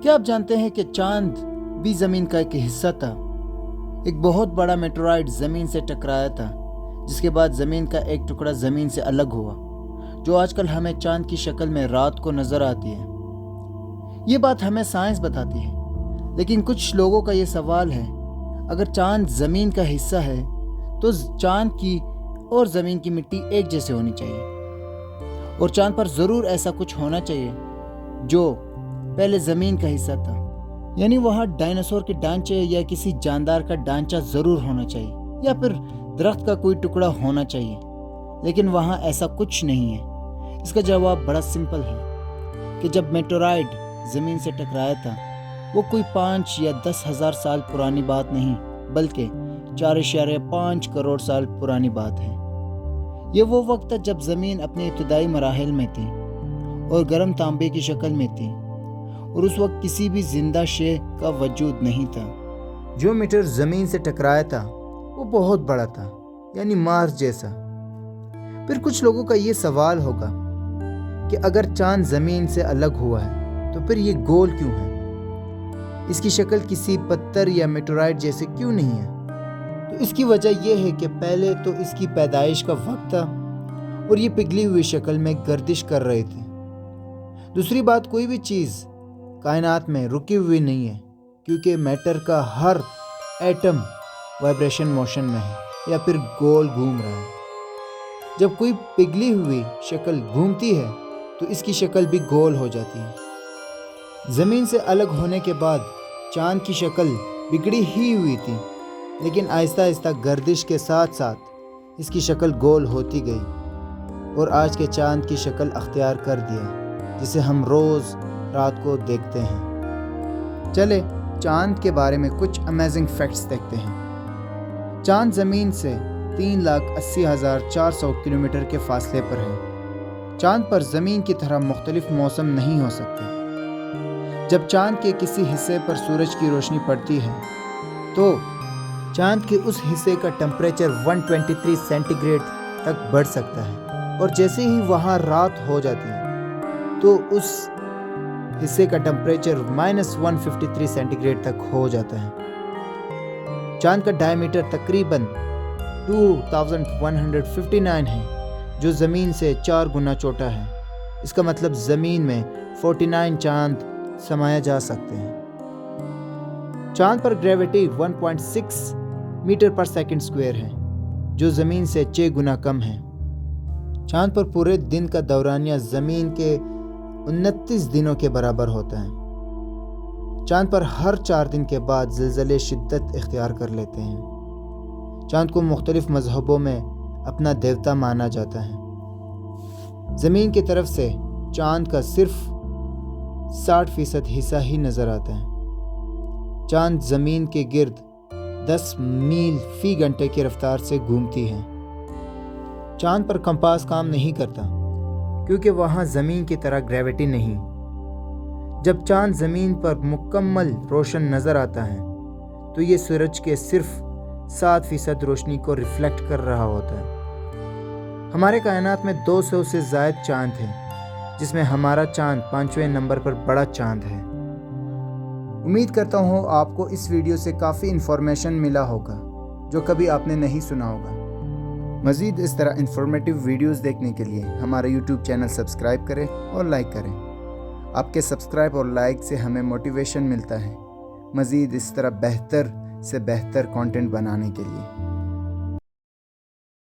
क्या आप जानते हैं कि चांद भी ज़मीन का एक हिस्सा था। एक बहुत बड़ा मेटेराइट ज़मीन से टकराया था, जिसके बाद ज़मीन का एक टुकड़ा ज़मीन से अलग हुआ, जो आजकल हमें चांद की शक्ल में रात को नज़र आती है। ये बात हमें साइंस बताती है, लेकिन कुछ लोगों का ये सवाल है, अगर चांद ज़मीन का हिस्सा है तो चांद की और ज़मीन की मिट्टी एक जैसे होनी चाहिए, और चांद पर ज़रूर ऐसा कुछ होना चाहिए जो पहले ज़मीन का हिस्सा था। यानी वहाँ डायनासोर के ढांचे या किसी जानदार का ढांचा ज़रूर होना चाहिए, या फिर दरख्त का कोई टुकड़ा होना चाहिए, लेकिन वहाँ ऐसा कुछ नहीं है। इसका जवाब बड़ा सिंपल है कि जब मेटेराइट ज़मीन से टकराया था, वो कोई 5 या 10,000 साल पुरानी बात नहीं, बल्कि 4.5 करोड़ साल पुरानी बात है। ये वो वक्त था जब ज़मीन अपने इब्तदाई मराहिल में थी और गर्म तांबे की शक्ल में थी, और उस वक्त किसी भी जिंदा शे का वजूद नहीं था। जो मीटर ज़मीन से टकराया था वो बहुत बड़ा था, यानी मार्स जैसा। फिर कुछ लोगों का ये सवाल होगा कि अगर चांद ज़मीन से अलग हुआ है तो फिर ये गोल क्यों है? इसकी शक्ल किसी पत्थर या मेटेराइट जैसे क्यों नहीं है? तो इसकी वजह यह है कि पहले तो इसकी पैदाइश का वक्त था और ये पिघली हुई शक्ल में गर्दिश कर रहे थे। दूसरी बात, कोई भी चीज़ कायनात में रुकी हुई नहीं है, क्योंकि मैटर का हर एटम वाइब्रेशन मोशन में है या फिर गोल घूम रहा है। जब कोई पिघली हुई शक्ल घूमती है तो इसकी शक्ल भी गोल हो जाती है। ज़मीन से अलग होने के बाद चांद की शक्ल बिगड़ी ही हुई थी, लेकिन आहिस्ता आहिस्ता गर्दिश के साथ साथ इसकी शक्ल गोल होती गई और आज के चांद की शक्ल अख्तियार कर दिया, जिसे हम रोज़ रात को देखते हैं। चले चांद के बारे में कुछ अमेजिंग फैक्ट्स देखते हैं। चांद ज़मीन से 3,80,400 किलोमीटर के फासले पर है। चांद पर ज़मीन की तरह मुख्तलिफ मौसम नहीं हो सकते। जब चांद के किसी हिस्से पर सूरज की रोशनी पड़ती है तो चांद के उस हिस्से का टेम्परेचर 123 सेंटीग्रेड तक बढ़ सकता है, और जैसे ही वहाँ रात हो जाती है तो उस हिस्से का टेम्परेचर -153 सेंटीग्रेड तक हो जाता है। चांद का डायमीटर तकरीबन 2159 है, जो ज़मीन से 4 गुना छोटा है। इसका मतलब ज़मीन में 49 चांद समाया जा सकते हैं। चांद पर ग्रेविटी 1.6 मीटर पर सेकंड स्क्वायर है, जो ज़मीन से 6 गुना कम है। चांद पर पूरे दिन का दौरानिया ज़मीन के 29 दिनों के बराबर होता है। चांद पर हर 4 दिन के बाद ज़िलज़ले शिद्दत इख्तियार कर लेते हैं। चांद को मुख्तलिफ मज़हबों में अपना देवता माना जाता है। ज़मीन की तरफ से चांद का सिर्फ 60% हिस्सा ही नज़र आता है। चांद ज़मीन के गिर्द 10 मील फी घंटे की रफ्तार से घूमती है। चांद पर कंपास काम नहीं करता, क्योंकि वहाँ ज़मीन की तरह ग्रेविटी नहीं। जब चांद ज़मीन पर मुकम्मल रोशन नज़र आता है तो ये सूरज के सिर्फ 7% रोशनी को रिफ्लेक्ट कर रहा होता है। हमारे कायनात में 200 से ज़ायद चांद हैं, जिसमें हमारा चांद 5वें नंबर पर बड़ा चांद है। उम्मीद करता हूँ आपको इस वीडियो से काफ़ी इन्फॉर्मेशन मिला होगा जो कभी आपने नहीं सुना होगा। मज़ीद इस तरह इन्फॉर्मेटिव वीडियोस देखने के लिए हमारा यूट्यूब चैनल सब्सक्राइब करें और लाइक करें। आपके सब्सक्राइब और लाइक से हमें मोटिवेशन मिलता है मज़ीद इस तरह बेहतर से बेहतर कंटेंट बनाने के लिए।